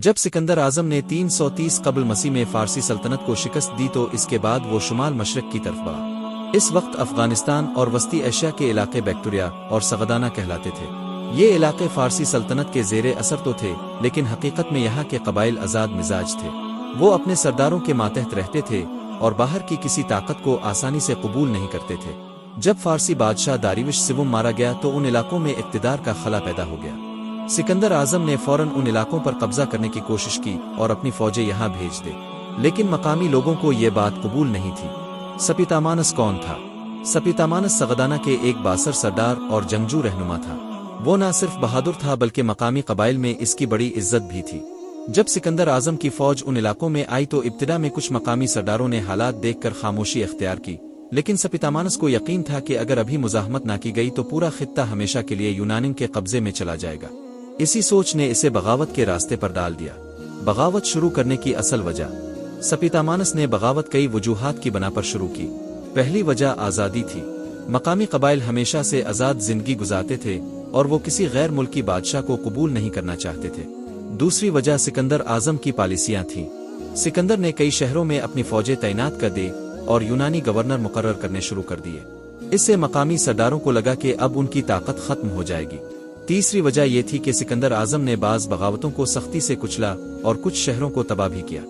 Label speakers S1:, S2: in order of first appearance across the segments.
S1: جب سکندر اعظم نے 330 قبل مسیح میں فارسی سلطنت کو شکست دی تو اس کے بعد وہ شمال مشرق کی طرف بڑھا۔ اس وقت افغانستان اور وسطی ایشیا کے علاقے بیکٹوریا اور سغدانہ کہلاتے تھے۔ یہ علاقے فارسی سلطنت کے زیر اثر تو تھے، لیکن حقیقت میں یہاں کے قبائل آزاد مزاج تھے۔ وہ اپنے سرداروں کے ماتحت رہتے تھے اور باہر کی کسی طاقت کو آسانی سے قبول نہیں کرتے تھے۔ جب فارسی بادشاہ داریوش سوم مارا گیا تو ان علاقوں میں اقتدار کا خلا پیدا ہو گیا۔ سکندر اعظم نے فوراً ان علاقوں پر قبضہ کرنے کی کوشش کی اور اپنی فوجیں یہاں بھیج دے، لیکن مقامی لوگوں کو یہ بات قبول نہیں تھی۔ سپیتامانس کون تھا؟ سپیتامانس سغدانہ کے ایک بااثر سردار اور جنگجو رہنما تھا۔ وہ نہ صرف بہادر تھا بلکہ مقامی قبائل میں اس کی بڑی عزت بھی تھی۔ جب سکندر اعظم کی فوج ان علاقوں میں آئی تو ابتدا میں کچھ مقامی سرداروں نے حالات دیکھ کر خاموشی اختیار کی، لیکن سپیتامانس کو یقین تھا کہ اگر ابھی مزاحمت نہ کی گئی تو پورا خطہ ہمیشہ کے لیے یونانیوں کے قبضے میں چلا جائے گا۔ اسی سوچ نے اسے بغاوت کے راستے پر ڈال دیا۔ بغاوت شروع کرنے کی اصل وجہ۔ سپیتامانس نے بغاوت کئی وجوہات کی بنا پر شروع کی۔ پہلی وجہ آزادی تھی۔ مقامی قبائل ہمیشہ سے آزاد زندگی گزارتے تھے اور وہ کسی غیر ملکی بادشاہ کو قبول نہیں کرنا چاہتے تھے۔ دوسری وجہ سکندر اعظم کی پالیسیاں تھیں۔ سکندر نے کئی شہروں میں اپنی فوجیں تعینات کر دی اور یونانی گورنر مقرر کرنے شروع کر دیے۔ اس سے مقامی سرداروں کو لگا کہ اب ان کی طاقت ختم ہو جائے گی۔ تیسری وجہ یہ تھی کہ سکندر اعظم نے بعض بغاوتوں کو سختی سے کچلا اور کچھ شہروں کو تباہ بھی کیا۔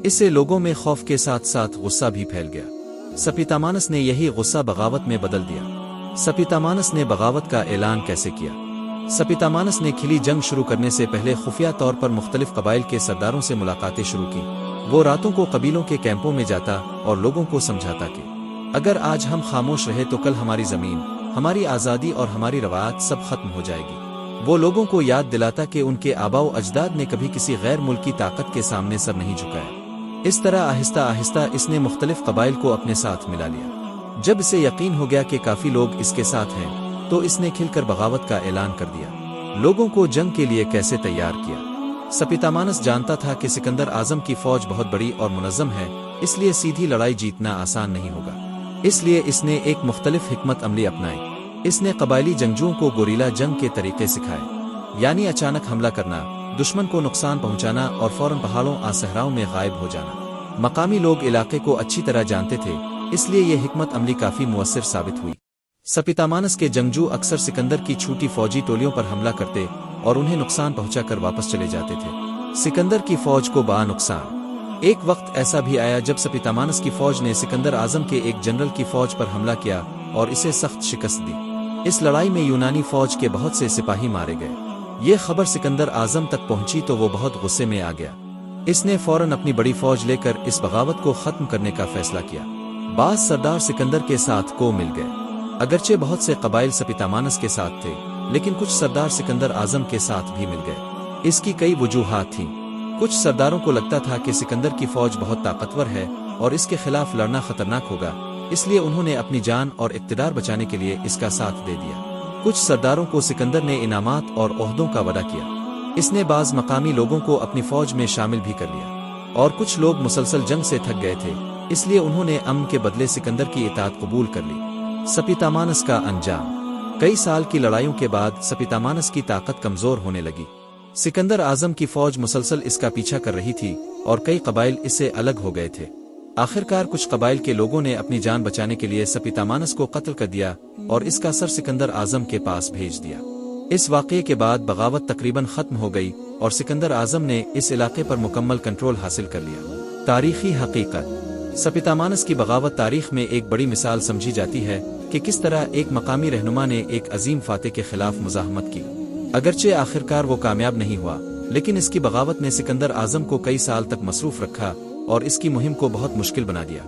S1: اس سے لوگوں میں خوف کے ساتھ ساتھ غصہ بھی پھیل گیا۔ سپیتامانس نے یہی غصہ بغاوت میں بدل دیا۔ سپیتامانس نے بغاوت کا اعلان کیسے کیا؟ سپیتامانس نے کھلی جنگ شروع کرنے سے پہلے خفیہ طور پر مختلف قبائل کے سرداروں سے ملاقاتیں شروع کی۔ وہ راتوں کو قبیلوں کے کیمپوں میں جاتا اور لوگوں کو سمجھاتا کہ اگر آج ہم خاموش رہے تو کل ہماری زمین، ہماری آزادی اور ہماری روایات سب ختم ہو جائے گی۔ وہ لوگوں کو یاد دلاتا کہ ان کے آباء و اجداد نے کبھی کسی غیر ملکی طاقت کے سامنے سر نہیں جھکایا۔ اس طرح آہستہ آہستہ اس نے مختلف قبائل کو اپنے ساتھ ملا لیا۔ جب اسے یقین ہو گیا کہ کافی لوگ اس کے ساتھ ہیں تو اس نے کھل کر بغاوت کا اعلان کر دیا۔ لوگوں کو جنگ کے لیے کیسے تیار کیا؟ سپیتامانس جانتا تھا کہ سکندر اعظم کی فوج بہت بڑی اور منظم ہے، اس لیے سیدھی لڑائی جیتنا آسان نہیں ہوگا۔ اس لیے اس نے ایک مختلف حکمت عملی اپنائی۔ اس نے قبائلی جنگجوؤں کو گوریلا جنگ کے طریقے سکھائے، یعنی اچانک حملہ کرنا، دشمن کو نقصان پہنچانا اور فوراً پہاڑوں اور صحراؤں میں غائب ہو جانا۔ مقامی لوگ علاقے کو اچھی طرح جانتے تھے، اس لیے یہ حکمت عملی کافی مؤثر ثابت ہوئی۔ سپیتامانس کے جنگجو اکثر سکندر کی چھوٹی فوجی ٹولیوں پر حملہ کرتے اور انہیں نقصان پہنچا کر واپس چلے جاتے تھے۔ سکندر کی فوج کو بڑا نقصان۔ ایک وقت ایسا بھی آیا جب سپیتامانس کی فوج نے سکندر اعظم کے ایک جنرل کی فوج پر حملہ کیا اور اسے سخت شکست دی۔ اس لڑائی میں یونانی فوج کے بہت سے سپاہی مارے گئے۔ یہ خبر سکندر اعظم تک پہنچی تو وہ بہت غصے میں آ گیا۔ اس نے فوراً اپنی بڑی فوج لے کر اس بغاوت کو ختم کرنے کا فیصلہ کیا۔ بعض سردار سکندر کے ساتھ کو مل گئے۔ اگرچہ بہت سے قبائل سپیتامانس کے ساتھ تھے، لیکن کچھ سردار سکندر اعظم کے ساتھ بھی مل گئے۔ اس کی کئی وجوہات تھیں۔ کچھ سرداروں کو لگتا تھا کہ سکندر کی فوج بہت طاقتور ہے اور اس کے خلاف لڑنا خطرناک ہوگا، اس لیے انہوں نے اپنی جان اور اقتدار بچانے کے لیے اس کا ساتھ دے دیا۔ کچھ سرداروں کو سکندر نے انعامات اور عہدوں کا وعدہ کیا۔ اس نے بعض مقامی لوگوں کو اپنی فوج میں شامل بھی کر لیا، اور کچھ لوگ مسلسل جنگ سے تھک گئے تھے، اس لیے انہوں نے امن کے بدلے سکندر کی اطاعت قبول کر لی۔ سپیتامانس کا انجام۔ کئی سال کی لڑائیوں کے بعد سپیتامانس کی طاقت کمزور ہونے لگی۔ سکندر اعظم کی فوج مسلسل اس کا پیچھا کر رہی تھی اور کئی قبائل اس سے الگ ہو گئے تھے۔ آخرکار کچھ قبائل کے لوگوں نے اپنی جان بچانے کے لیے سپیتامانس کو قتل کر دیا اور اس کا سر سکندر اعظم کے پاس بھیج دیا۔ اس واقعے کے بعد بغاوت تقریباً ختم ہو گئی اور سکندر اعظم نے اس علاقے پر مکمل کنٹرول حاصل کر لیا۔ تاریخی حقیقت۔ سپیتامانس کی بغاوت تاریخ میں ایک بڑی مثال سمجھی جاتی ہے کہ کس طرح ایک مقامی رہنما نے ایک عظیم فاتح کے خلاف مزاحمت کی۔ اگرچہ آخرکار وہ کامیاب نہیں ہوا، لیکن اس کی بغاوت نے سکندر اعظم کو کئی سال تک مصروف رکھا اور اس کی مہم کو بہت مشکل بنا دیا۔